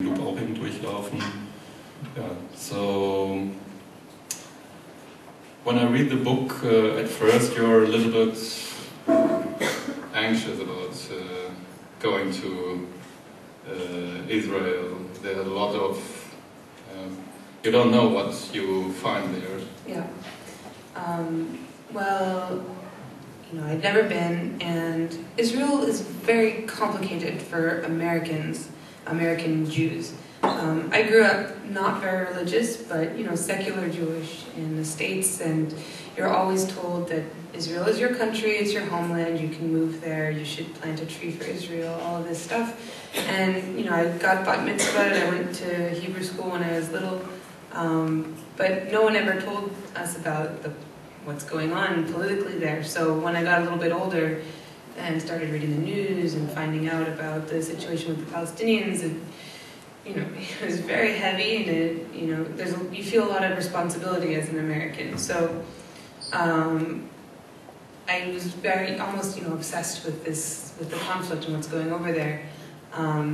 Loop auch eben durchlaufen. Yeah, so when I read the book, at first you're a little bit anxious about going to Israel. There are a lot of you don't know what you find there. Yeah. Well, you know, I'd never been, and Israel is very complicated for Americans, American Jews. I grew up not very religious, but, you know, secular Jewish in the States, and you're always told that Israel is your country, it's your homeland, you can move there, you should plant a tree for Israel, all of this stuff. And, you know, I got bat mitzvahed, I went to Hebrew school when I was little, but no one ever told us about what's going on politically there. So when I got a little bit older and started reading the news and finding out about the situation with the Palestinians, you know, it was very heavy, and it, you know, you feel a lot of responsibility as an American. So I was almost, you know, obsessed with the conflict and what's going over there.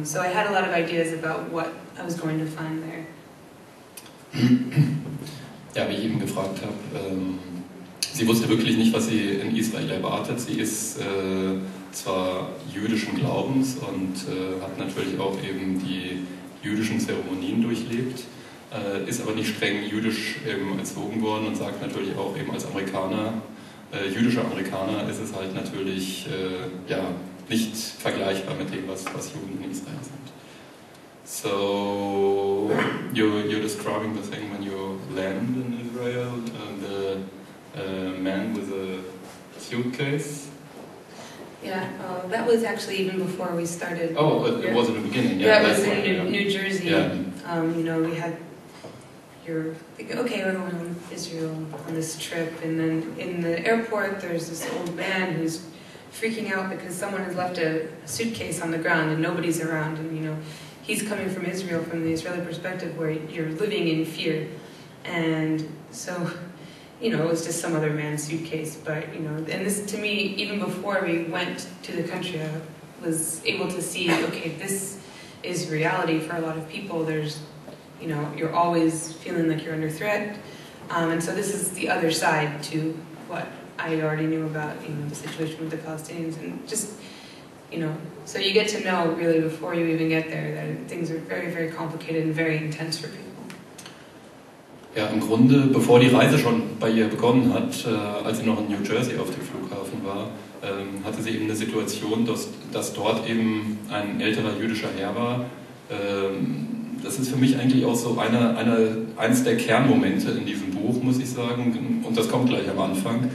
So I had a lot of ideas about what I was going to find there. Ja, wie ich eben gefragt habe, sie wusste wirklich nicht, was sie in Israel erwartet. Sie ist zwar jüdischen Glaubens und hat natürlich auch eben die jüdischen Zeremonien durchlebt, ist aber nicht streng jüdisch erzogen worden und sagt natürlich auch eben als Amerikaner, jüdischer Amerikaner ist es halt natürlich ja, nicht vergleichbar mit dem, was Juden in Israel sind. So, you're describing the thing when you land in Israel, the man with a suitcase. Yeah, that was actually even before we started. Oh, it was in the beginning. Yeah, it was in New Jersey. Yeah. You know, you're thinking, okay, we're going to Israel on this trip, and then in the airport there's this old man who's freaking out because someone has left a suitcase on the ground and nobody's around, and you know, he's coming from Israel, from the Israeli perspective, where you're living in fear. And so, you know, it was just some other man's suitcase, but, you know, and this, to me, even before we went to the country, I was able to see, okay, this is reality for a lot of people. There's, you know, you're always feeling like you're under threat. And so this is the other side to what I already knew about, you know, the situation with the Palestinians, and just, you know, so you get to know really before you even get there that things are very, very complicated and very intense for people. Ja, im Grunde, bevor die Reise schon bei ihr begonnen hat, als sie noch in New Jersey auf dem Flughafen war, hatte sie eben eine Situation, dass dort eben ein älterer jüdischer Herr war. Das ist für mich eigentlich auch so eins der Kernmomente in diesem Buch, muss ich sagen, und das kommt gleich am Anfang,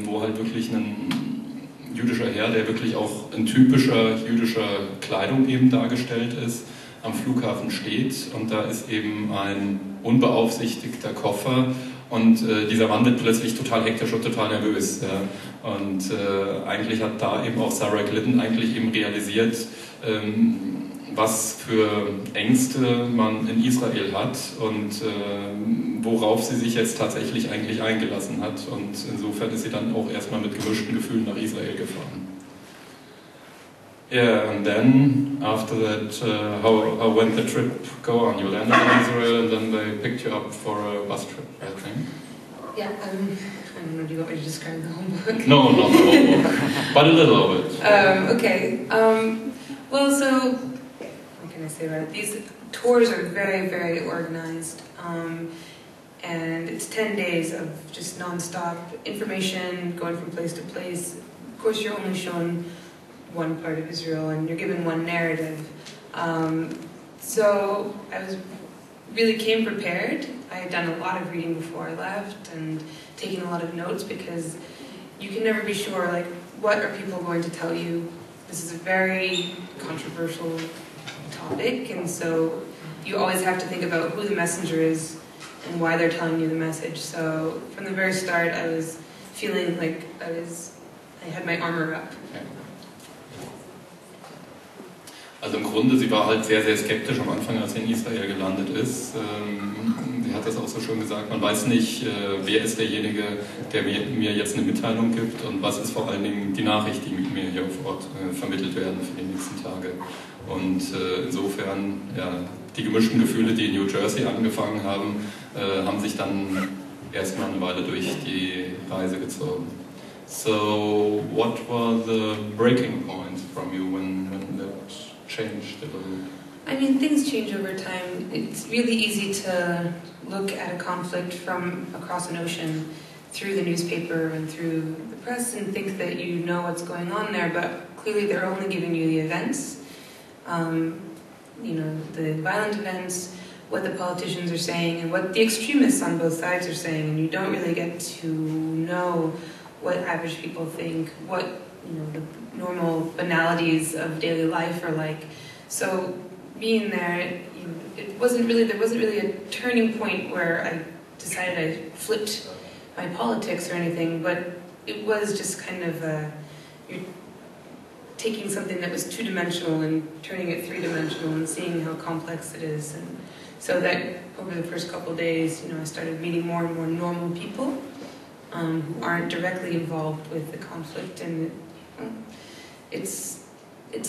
wo halt wirklich ein jüdischer Herr, der wirklich auch in typischer jüdischer Kleidung eben dargestellt ist, am Flughafen steht, und da ist eben ein unbeaufsichtigter Koffer, und dieser Mann wird plötzlich total hektisch und total nervös. Ja. Und eigentlich hat da eben auch Sarah Glidden eigentlich eben realisiert, was für Ängste man in Israel hat und worauf sie sich jetzt tatsächlich eigentlich eingelassen hat. Und insofern ist sie dann auch erstmal mit gemischten Gefühlen nach Israel gefahren. Yeah, and then after that, how went the trip go on? You landed in Israel and then they picked you up for a bus trip, I think? Yeah, I don't know, do you want me to describe the whole book? No, not the whole book, but a little of it. Okay, well, so, what can I say about it? These tours are very, very organized, and it's 10 days of just non-stop information, going from place to place. Of course, you're only shown one part of Israel, and you're given one narrative. So I really came prepared. I had done a lot of reading before I left and taking a lot of notes, because you can never be sure, like, what are people going to tell you? This is a very controversial topic, and so you always have to think about who the messenger is and why they're telling you the message. So from the very start, I was feeling like I had my armor up. Also im Grunde, sie war halt sehr, sehr skeptisch am Anfang, als sie in Israel gelandet ist. Sie hat das auch so schön gesagt, man weiß nicht, wer ist derjenige, der mir jetzt eine Mitteilung gibt, und was ist vor allen Dingen die Nachricht, die mir hier vor Ort vermittelt werden für die nächsten Tage. Und insofern, ja, die gemischten Gefühle, die in New Jersey angefangen haben, haben sich dann erstmal eine Weile durch die Reise gezogen. So, what were the breaking points from you when that changed a little? I mean, things change over time. It's really easy to look at a conflict from across an ocean through the newspaper and through the press and think that you know what's going on there, but clearly they're only giving you the events, you know, the violent events, what the politicians are saying, and what the extremists on both sides are saying, and you don't really get to know what average people think, what, you know, the normal banalities of daily life are like. So being there, you know, there wasn't really a turning point where I decided I flipped my politics or anything, but it was just kind of you're taking something that was two-dimensional and turning it three-dimensional and seeing how complex it is. And so that over the first couple of days, you know, I started meeting more and more normal people who aren't directly involved with the conflict, and it's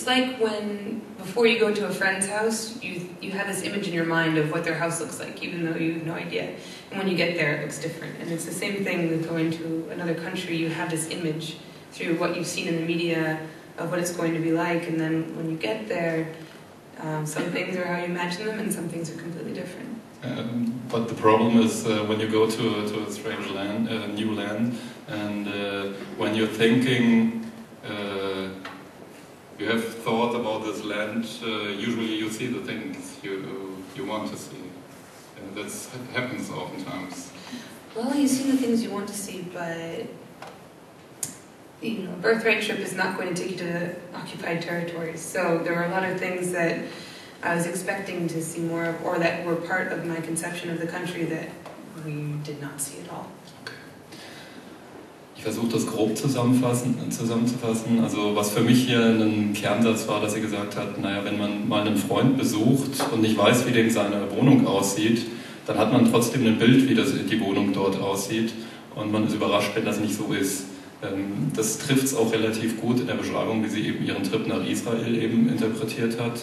like when before you go to a friend's house, you have this image in your mind of what their house looks like, even though you have no idea. And when you get there, it looks different. And it's the same thing with going to another country. You have this image through what you've seen in the media of what it's going to be like, and then when you get there, some things are how you imagine them, and some things are completely different. But the problem is when you go to a strange land, new land, and when you're thinking, you have thought about this land, usually you see the things you want to see. That happens oftentimes. Well, you see the things you want to see, but you know, Birthright Trip is not going to take you to occupied territories. So there were a lot of things that I was expecting to see more of, or that were part of my conception of the country that we did not see at all. Okay. Ich versuche das grob zusammenzufassen. Also was für mich hier ein Kernsatz war, dass sie gesagt hat, naja, wenn man mal einen Freund besucht und nicht weiß, wie dem seine Wohnung aussieht, dann hat man trotzdem ein Bild, wie die Wohnung dort aussieht, und man ist überrascht, wenn das nicht so ist. Das trifft es auch relativ gut in der Beschreibung, wie sie eben ihren Trip nach Israel eben interpretiert hat.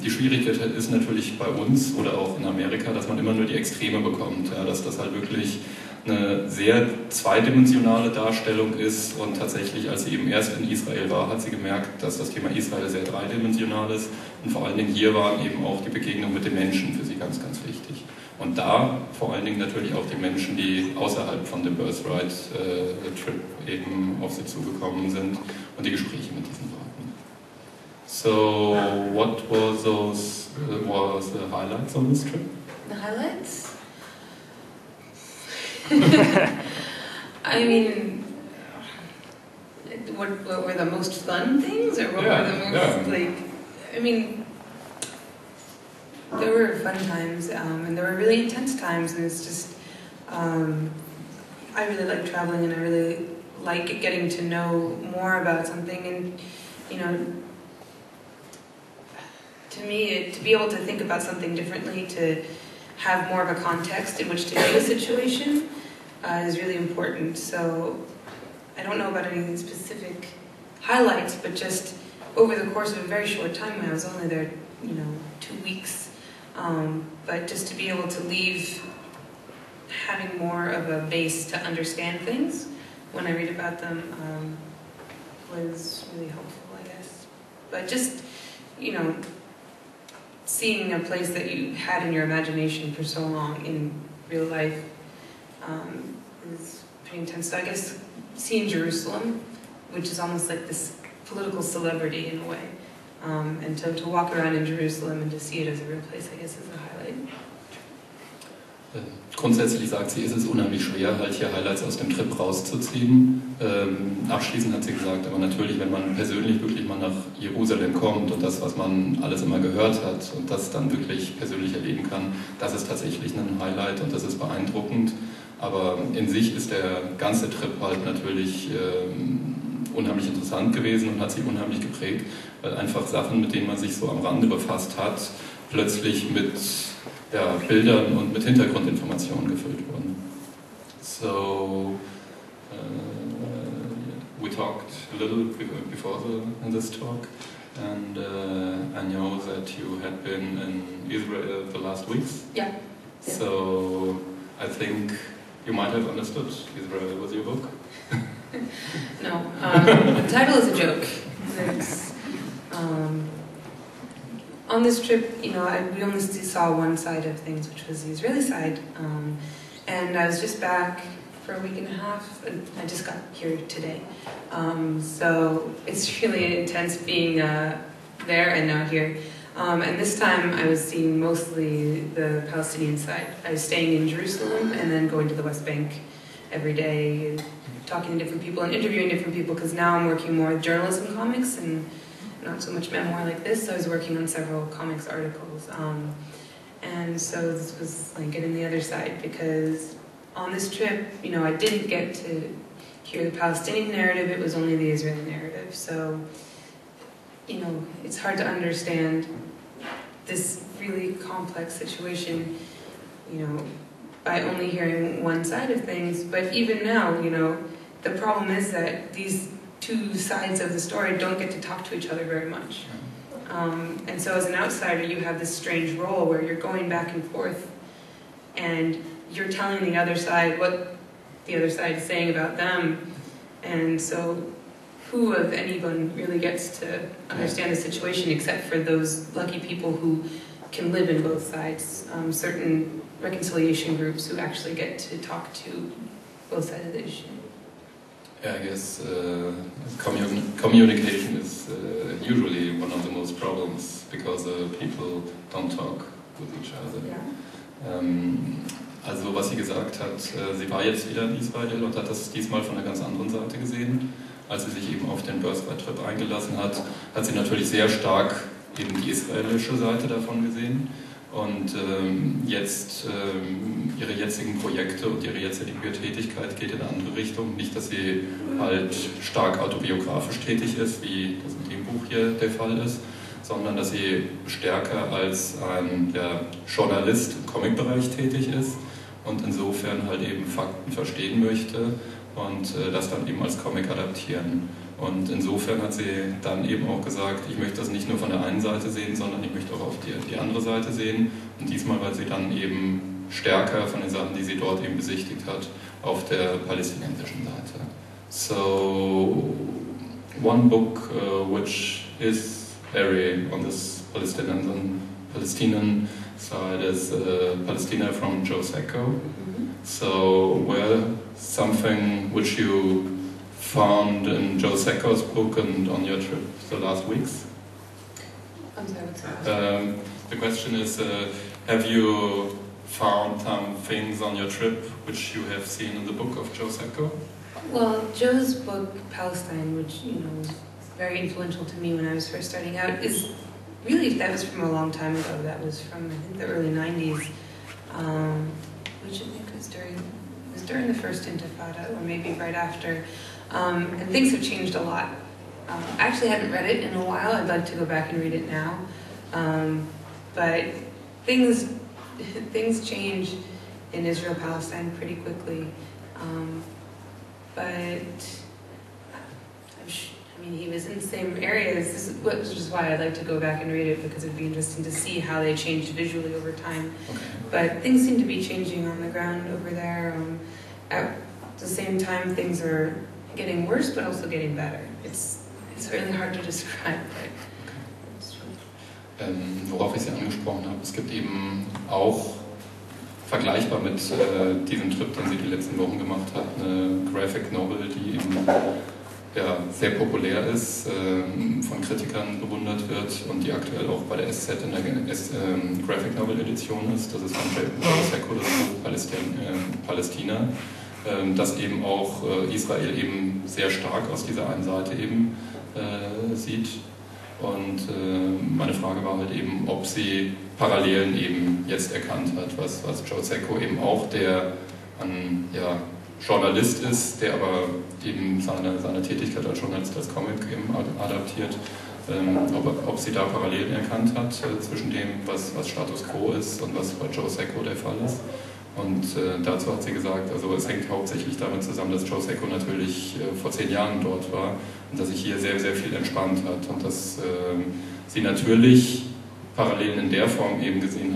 Die Schwierigkeit ist natürlich bei uns oder auch in Amerika, dass man immer nur die Extreme bekommt, ja, dass das halt wirklich eine sehr zweidimensionale Darstellung ist, und tatsächlich, als sie eben erst in Israel war, hat sie gemerkt, dass das Thema Israel sehr dreidimensional ist, und vor allen Dingen hier waren eben auch die Begegnung mit den Menschen für sie ganz, ganz wichtig. Und da vor allen Dingen natürlich auch die Menschen, die außerhalb von dem Birthright-Trip eben auf sie zugekommen sind, und die Gespräche mit diesen Leuten. So, what was the highlights on this trip? The highlights? I mean, what were the most fun things, or what were the most, like, I mean, there were fun times, and there were really intense times, and it's just, I really like traveling, and I really like getting to know more about something, and, you know, to me, to be able to think about something differently, to have more of a context in which to view a situation is really important. So I don't know about any specific highlights, but just over the course of a very short time, when I was only there, you know, 2 weeks, but just to be able to leave having more of a base to understand things when I read about them was really helpful, I guess. But just, you know, seeing a place that you had in your imagination for so long in real life is pretty intense. So I guess seeing Jerusalem, which is almost like this political celebrity in a way, and to walk around in Jerusalem and to see it as a real place, I guess, is a highlight. Grundsätzlich sagt sie, ist es unheimlich schwer, halt hier Highlights aus dem Trip rauszuziehen. Abschließend hat sie gesagt, aber natürlich, wenn man persönlich wirklich mal nach Jerusalem kommt und das, was man alles immer gehört hat, und das dann wirklich persönlich erleben kann, das ist tatsächlich ein Highlight, und das ist beeindruckend. Aber in sich ist der ganze Trip halt natürlich unheimlich interessant gewesen und hat sich unheimlich geprägt, weil einfach Sachen, mit denen man sich so am Rande befasst hat, plötzlich mit Bildern und mit Hintergrundinformationen gefüllt wurden. So, we talked a little before this talk And I know that you had been in Israel the last weeks. Yeah. So I think you might have understood Israel with your book. No, the title is a joke. It's, on this trip, we only saw one side of things, which was the Israeli side. And I was just back for a week and a half, and I just got here today. So it's really intense being there and now here. And this time I was seeing mostly the Palestinian side. I was staying in Jerusalem and then going to the West Bank every day, talking to different people and interviewing different people, because now I'm working more with journalism comics and not so much memoir like this. So I was working on several comics articles. And so this was like getting the other side, because on this trip, I didn't get to hear the Palestinian narrative, it was only the Israeli narrative. So, it's hard to understand this really complex situation, by only hearing one side of things. But even now, the problem is that these two sides of the story don't get to talk to each other very much. And so as an outsider, you have this strange role where you're going back and forth and you're telling the other side what the other side is saying about them. And so who of anyone really gets to understand the situation except for those lucky people who can live in both sides, certain reconciliation groups who actually get to talk to both sides of the issue. Yeah, I guess communication is usually one of the most problems, because people don't talk with each other. Yeah. Also was sie gesagt hat, sie war jetzt wieder in Israel und hat das diesmal von einer ganz anderen Seite gesehen. Als sie sich eben auf den Birthright-Trip eingelassen hat, hat sie natürlich sehr stark eben die israelische Seite davon gesehen. Und jetzt ihre jetzigen Projekte und ihre jetzige Tätigkeit geht in eine andere Richtung. Nicht, dass sie halt stark autobiografisch tätig ist, wie das in dem Buch hier der Fall ist, sondern dass sie stärker als ein Journalist im Comicbereich tätig ist und insofern halt eben Fakten verstehen möchte und das dann eben als Comic adaptieren. Und insofern hat sie dann eben auch gesagt, ich möchte das nicht nur von der einen Seite sehen, sondern ich möchte auch auf die andere Seite sehen. Und diesmal war sie dann eben stärker von den Sachen, die sie dort eben besichtigt hat, auf der palästinensischen Seite. So, one book which is very on this Palestinian side is Palestina from Joe Sacco. So, something which you found in Joe Sacco's book and on your trip the last weeks? I'm sorry, what's that? The question is, have you found some things on your trip which you have seen in the book of Joe Sacco? Well, Joe's book, Palestine, which, was very influential to me when I was first starting out, that was from a long time ago. That was from, I think, the early 90s, which I think was during the first Intifada, or maybe right after. And things have changed a lot. I actually hadn't read it in a while. I'd like to go back and read it now. But things change in Israel-Palestine pretty quickly. He was in the same areas, which is why I'd like to go back and read it, because it'd be interesting to see how they changed visually over time. Okay. But things seem to be changing on the ground over there. At the same time, things are getting worse, but also getting better. It's really hard to describe. Worauf ich Sie angesprochen habe, es gibt eben auch vergleichbar mit diesem Trip, den sie die letzten Wochen gemacht hat, eine Graphic Novel, die eben sehr populär ist, von Kritikern bewundert wird und die aktuell auch bei der SZ in der Graphic Novel Edition ist. Das ist von Joe Sacco, das Buch Palästina, das eben auch Israel eben sehr stark aus dieser einen Seite eben sieht. Und meine Frage war halt eben, ob sie Parallelen eben jetzt erkannt hat, was Joe Sacco eben auch, der ein Journalist ist, der aber eben seine Tätigkeit als Journalist als Comic eben adaptiert, ob sie da Parallelen erkannt hat zwischen dem, was Status Quo ist und was bei Joe Sacco der Fall ist. Und dazu hat sie gesagt, also es hängt hauptsächlich damit zusammen, dass Joe Sacco natürlich vor 10 Jahren dort war und dass sich hier sehr, sehr viel entspannt hat und dass sie natürlich Parallelen in der Form eben gesehen hat,